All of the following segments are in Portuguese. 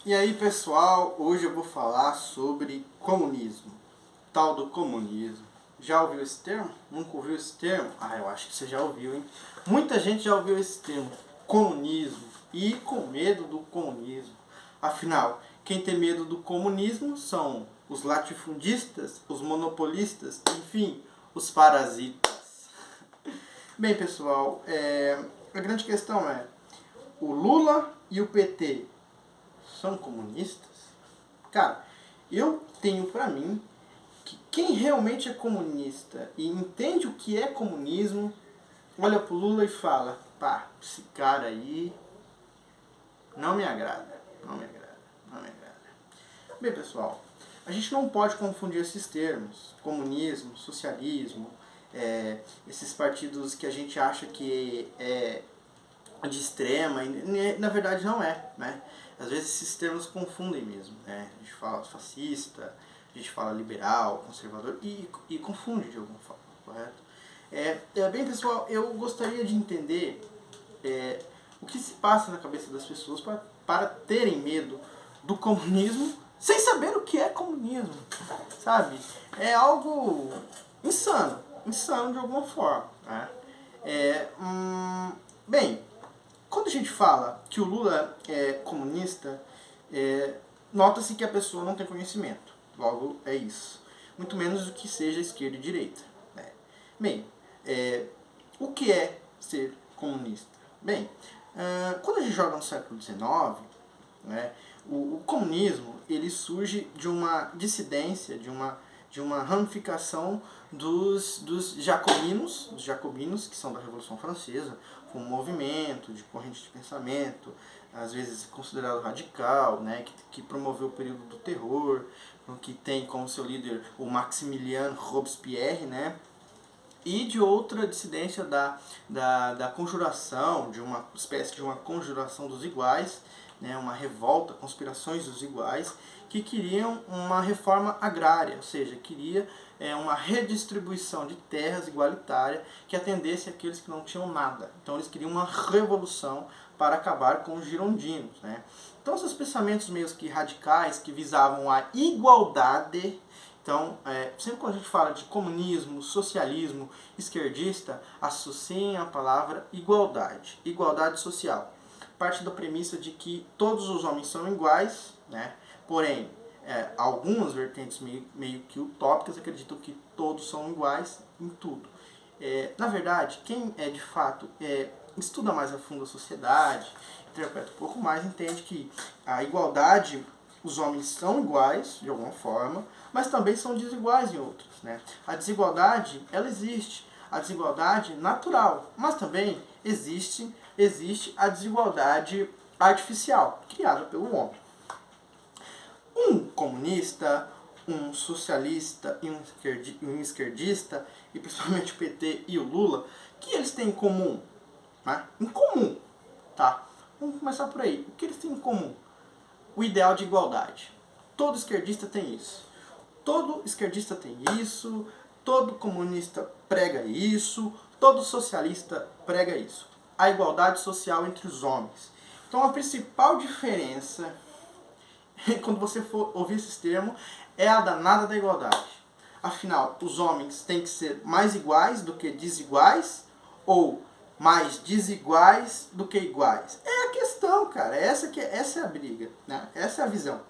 E aí pessoal, hoje eu vou falar sobre comunismo, tal do comunismo. Já ouviu esse termo? Nunca ouviu esse termo? Ah, eu acho que você já ouviu, hein? Muita gente já ouviu esse termo, comunismo, e com medo do comunismo. Afinal, quem tem medo do comunismo são os latifundistas, os monopolistas, enfim, os parasitas. Bem pessoal, a grande questão é, o Lula e o PT são comunistas? Cara, eu tenho pra mim que quem realmente é comunista e entende o que é comunismo, olha pro Lula e fala, pá, esse cara aí não me agrada, não me agrada, não me agrada. Bem pessoal, a gente não pode confundir esses termos, comunismo, socialismo, esses partidos que a gente acha que é de extrema, e na verdade não é, né? Às vezes esses termos confundem mesmo, né? A gente fala fascista, a gente fala liberal, conservador, e confunde de alguma forma, correto? Bem pessoal, eu gostaria de entender o que se passa na cabeça das pessoas para terem medo do comunismo sem saber o que é comunismo, sabe? É algo insano, insano de alguma forma, né? Bem, quando a gente fala que o Lula é comunista, nota-se que a pessoa não tem conhecimento. Logo, é isso. Muito menos do que seja esquerda e direita. Né? Bem, o que é ser comunista? Bem, quando a gente joga no século XIX, né, o comunismo ele surge de uma dissidência, de uma ramificação dos jacobinos, que são da Revolução Francesa, foi um movimento de corrente de pensamento, às vezes considerado radical, né, que promoveu o período do terror, que tem como seu líder o Maximilien Robespierre, né, e de outra dissidência da conjuração, de uma espécie de uma conjuração dos iguais, né, uma revolta, conspirações dos iguais, que queriam uma reforma agrária, ou seja, queria uma redistribuição de terras igualitária que atendesse àqueles que não tinham nada. Então eles queriam uma revolução para acabar com os girondinos. Né? Então esses pensamentos meio que radicais, que visavam a igualdade. Então, sempre quando a gente fala de comunismo, socialismo, esquerdista, associem a palavra igualdade, igualdade social. Parte da premissa de que todos os homens são iguais, né? Porém, algumas vertentes meio que utópicas acreditam que todos são iguais em tudo. Na verdade, quem de fato estuda mais a fundo a sociedade, interpreta um pouco mais, entende que a igualdade, os homens são iguais de alguma forma, mas também são desiguais em outros. Né? A desigualdade, ela existe. A desigualdade natural, mas também existe a desigualdade artificial, criada pelo homem. Um comunista, um socialista e um esquerdista, e principalmente o PT e o Lula, o que eles têm em comum? Né? Em comum, tá? Vamos começar por aí. O que eles têm em comum? O ideal de igualdade. Todo esquerdista tem isso. Todo esquerdista tem isso, todo comunista prega isso, todo socialista prega isso. A igualdade social entre os homens. Então a principal diferença, quando você for ouvir esses termos, é a danada da igualdade. Afinal, os homens têm que ser mais iguais do que desiguais, ou mais desiguais do que iguais. É a questão, cara. Essa é a briga, né? Essa é a visão.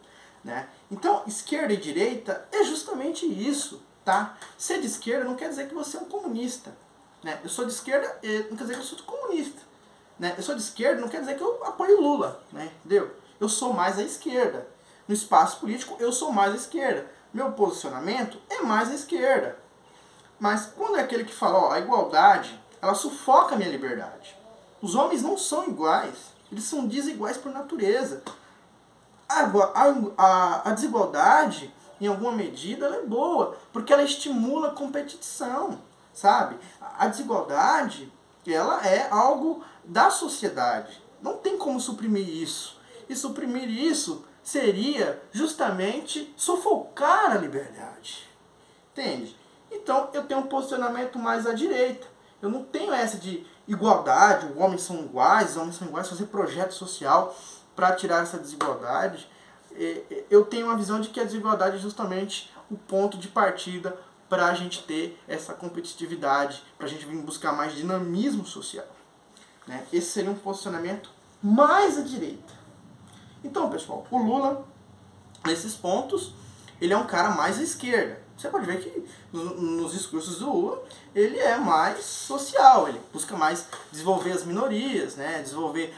Né? Então, esquerda e direita é justamente isso. Tá? Ser de esquerda não quer dizer que você é um comunista. Né? Eu sou de esquerda, não quer dizer que eu sou comunista. Né? Eu sou de esquerda, não quer dizer que eu apoio Lula. Né? Entendeu? Eu sou mais à esquerda. No espaço político, eu sou mais à esquerda. Meu posicionamento é mais à esquerda. Mas quando é aquele que fala, ó, a igualdade, ela sufoca a minha liberdade. Os homens não são iguais. Eles são desiguais por natureza. A desigualdade, em alguma medida, ela é boa, porque ela estimula a competição, sabe? A desigualdade, ela é algo da sociedade. Não tem como suprimir isso. E suprimir isso seria justamente sufocar a liberdade. Entende? Então, eu tenho um posicionamento mais à direita. Eu não tenho essa de igualdade, os homens são iguais, fazer projeto social para tirar essa desigualdade. eu tenho uma visão de que a desigualdade é justamente o ponto de partida para a gente ter essa competitividade, para a gente vir buscar mais dinamismo social. Né? Esse seria um posicionamento mais à direita. Então, pessoal, o Lula, nesses pontos, ele é um cara mais à esquerda. Você pode ver que nos discursos do Lula, ele é mais social, ele busca mais desenvolver as minorias, né? Desenvolver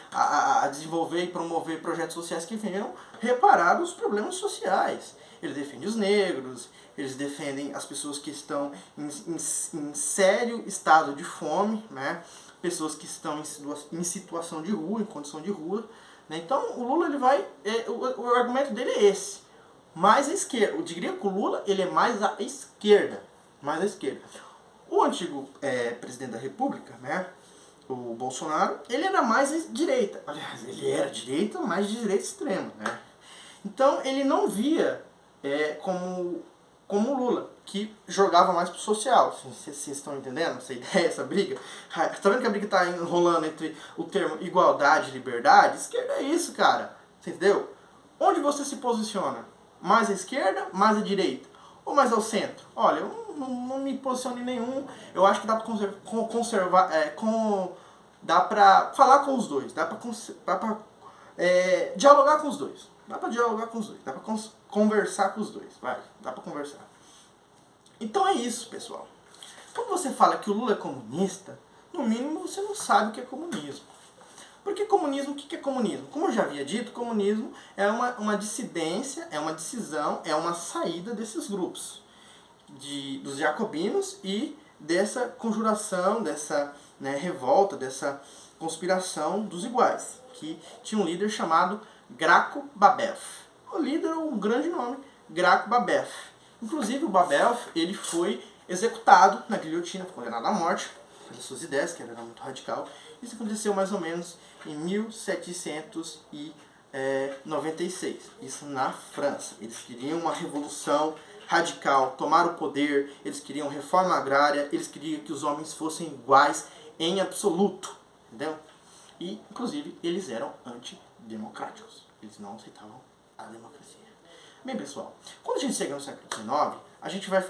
e promover projetos sociais que venham reparar os problemas sociais. Ele defende os negros, eles defendem as pessoas que estão em sério estado de fome, né? Pessoas que estão em situação de rua, em condição de rua. Né? Então o Lula, ele vai, o argumento dele é esse. Mais à esquerda. Eu diria que o Lula, ele é mais à esquerda. Mais à esquerda. O antigo presidente da República, né, o Bolsonaro, ele era mais à direita. Aliás, ele era direita, mas de direita extrema. Né? Então ele não via como o Lula, que jogava mais pro social. Vocês estão entendendo essa ideia, essa briga? Tá vendo que a briga tá enrolando entre o termo igualdade e liberdade? Esquerda é isso, cara. Você entendeu? Onde você se posiciona? Mais à esquerda, mais à direita? Ou mais ao centro? Olha, eu não me posiciono em nenhum. Eu acho que dá pra conservar... dá pra falar com os dois. Dá pra dialogar com os dois. Dá pra dialogar com os dois. Dá pra conversar com os dois. Vai, dá pra conversar. Então é isso, pessoal. Quando você fala que o Lula é comunista, no mínimo você não sabe o que é comunismo. Porque comunismo, o que é comunismo? Como eu já havia dito, comunismo é uma dissidência, é uma decisão, é uma saída desses grupos. Dos jacobinos e dessa conjuração, dessa revolta, dessa conspiração dos iguais. Que tinha um líder chamado Graco Babev. O líder, um grande nome, Graco Babev. Inclusive o Babev, ele foi executado na guilhotina, condenado à morte, pelas suas ideias, que ele era muito radical. Isso aconteceu mais ou menos em 1796. Isso na França. Eles queriam uma revolução radical, tomar o poder, eles queriam reforma agrária, eles queriam que os homens fossem iguais em absoluto. Entendeu? E, inclusive, eles eram antidemocráticos. Eles não aceitavam a democracia. Bem, pessoal, quando a gente chega no século XIX, a gente vai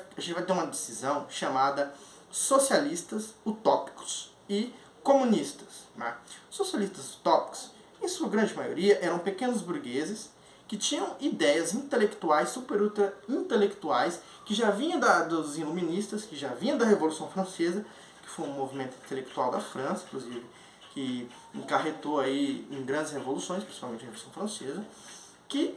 ter uma decisão chamada socialistas utópicos e comunistas. Né? Socialistas utópicos, em sua grande maioria, eram pequenos burgueses que tinham ideias intelectuais, super ultra intelectuais, que já vinham dos iluministas, que já vinham da Revolução Francesa, que foi um movimento intelectual da França, inclusive, que encarretou aí em grandes revoluções, principalmente a Revolução Francesa, que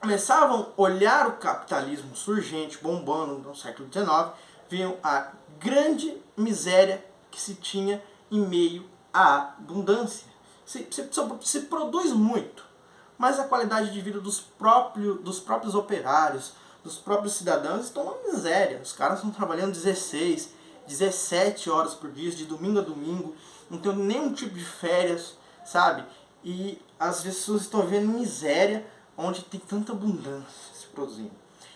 começavam a olhar o capitalismo surgente, bombando no século XIX, viam a grande miséria que se tinha em meio à abundância. Se produz muito, mas a qualidade de vida dos próprios operários, dos próprios cidadãos estão uma miséria. Os caras estão trabalhando 16, 17 horas por dia, de domingo a domingo, não tem nenhum tipo de férias, sabe? E as pessoas estão vivendo miséria onde tem tanta abundância se produzindo.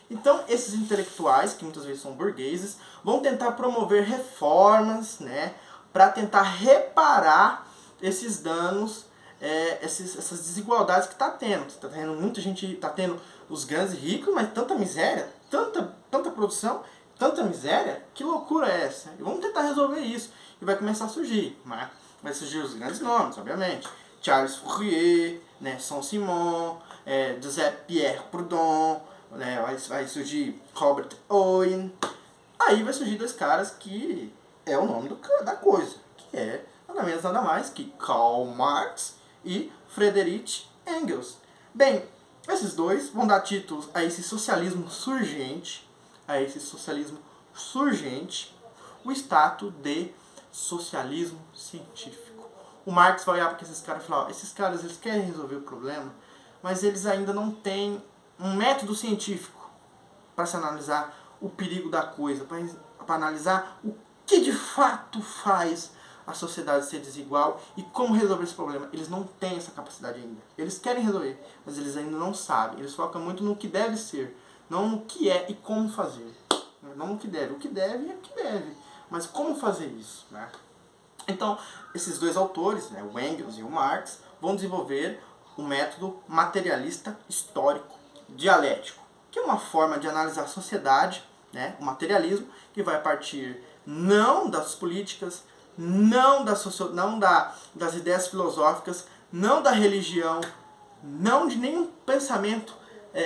Então, esses intelectuais, que muitas vezes são burgueses, vão tentar promover reformas, né, para tentar reparar esses danos, essas desigualdades que está tendo. Está tendo muita gente, está tendo os grandes ricos, mas tanta miséria, tanta produção, tanta miséria, que loucura é essa? E vamos tentar resolver isso. E vai começar a surgir, né? Vai surgir os grandes nomes, obviamente. Charles Fourier, né, Saint-Simon, José Pierre Proudhon, né, vai surgir Robert Owen. Aí vai surgir dois caras que é o nome da coisa, que é nada menos nada mais que Karl Marx e Friedrich Engels. Bem, esses dois vão dar títulos a esse socialismo surgente, o status de socialismo científico. O Marx vai olhar para esses caras e falar, esses caras eles querem resolver o problema, mas eles ainda não têm um método científico para se analisar o perigo da coisa, para analisar o que de fato faz a sociedade ser desigual e como resolver esse problema. Eles não têm essa capacidade ainda. Eles querem resolver, mas eles ainda não sabem. Eles focam muito no que deve ser, não no que é e como fazer. Não no que deve. O que deve é o que deve, mas como fazer isso, né? Então, esses dois autores, né, o Engels e o Marx, vão desenvolver o método materialista histórico dialético, que é uma forma de analisar a sociedade, né, o materialismo, que vai partir não das políticas, não das ideias filosóficas, não da religião, não de nenhum pensamento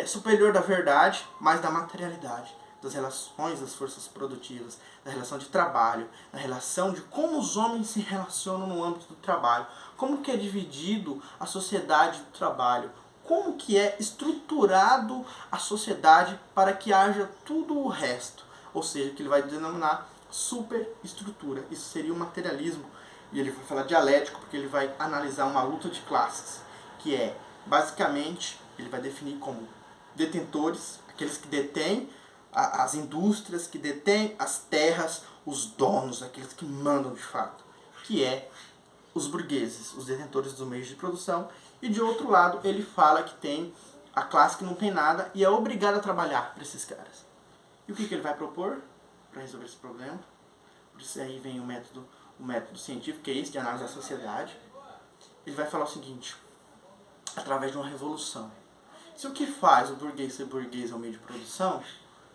superior da verdade, mas da materialidade, das relações das forças produtivas, da relação de trabalho, da relação de como os homens se relacionam no âmbito do trabalho, como que é dividido a sociedade do trabalho, como que é estruturado a sociedade para que haja tudo o resto, ou seja, que ele vai denominar superestrutura. Isso seria o materialismo, e ele vai falar dialético porque ele vai analisar uma luta de classes, que é, basicamente, ele vai definir como detentores, aqueles que detêm as indústrias, que detêm as terras, os donos, aqueles que mandam de fato, que é os burgueses, os detentores dos meios de produção, e de outro lado ele fala que tem a classe que não tem nada e é obrigada a trabalhar para esses caras. E o que ele vai propor para resolver esse problema? Por isso aí vem o método científico, que é esse de análise da sociedade. Ele vai falar o seguinte: através de uma revolução. Se o que faz o burguês ser burguês é o meio de produção,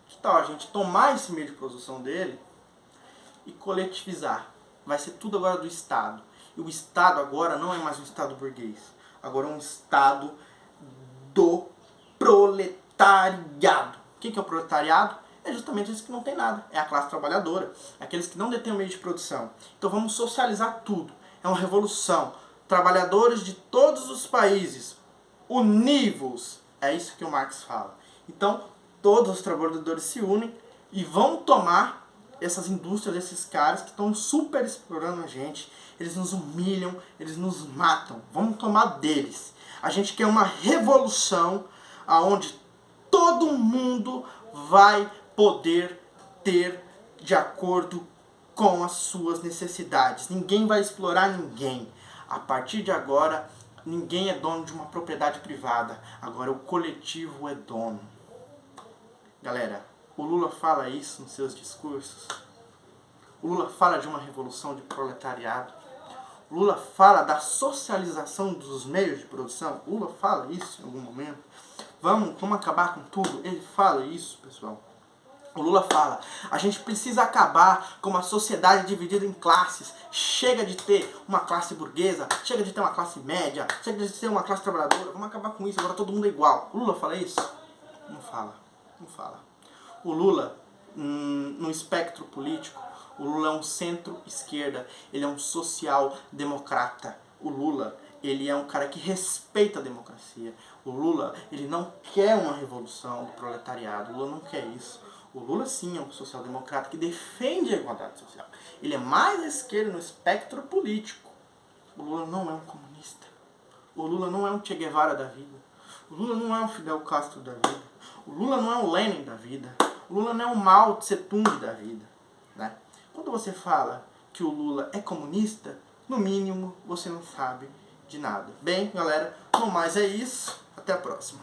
que tal a gente tomar esse meio de produção dele e coletivizar? Vai ser tudo agora do Estado. E o Estado agora não é mais um Estado burguês. Agora é um Estado do proletariado. O que é o proletariado? É justamente esse que não tem nada. É a classe trabalhadora. É aqueles que não detêm o meio de produção. Então vamos socializar tudo. É uma revolução. Trabalhadores de todos os países, univos. É isso que o Marx fala. Então, todos os trabalhadores se unem e vão tomar essas indústrias, esses caras que estão super explorando a gente. Eles nos humilham, eles nos matam. Vamos tomar deles. A gente quer uma revolução onde todo mundo vai poder ter de acordo com as suas necessidades. Ninguém vai explorar ninguém. A partir de agora, ninguém é dono de uma propriedade privada. Agora o coletivo é dono. Galera, o Lula fala isso nos seus discursos. O Lula fala de uma revolução de proletariado. O Lula fala da socialização dos meios de produção. O Lula fala isso em algum momento. Vamos acabar com tudo. Ele fala isso, pessoal. O Lula fala, a gente precisa acabar com uma sociedade dividida em classes. Chega de ter uma classe burguesa, chega de ter uma classe média, chega de ter uma classe trabalhadora. Vamos acabar com isso, agora todo mundo é igual. O Lula fala isso? Não fala, não fala. O Lula, no espectro político, o Lula é um centro-esquerda, ele é um social-democrata. O Lula, ele é um cara que respeita a democracia. O Lula, ele não quer uma revolução do proletariado, o Lula não quer isso. O Lula sim é um social-democrata que defende a igualdade social. Ele é mais à esquerda no espectro político. O Lula não é um comunista. O Lula não é um Che Guevara da vida. O Lula não é um Fidel Castro da vida. O Lula não é um Lenin da vida. O Lula não é um Mao Tse Tung da vida. Né? Quando você fala que o Lula é comunista, no mínimo você não sabe de nada. Bem, galera, no mais é isso. Até a próxima.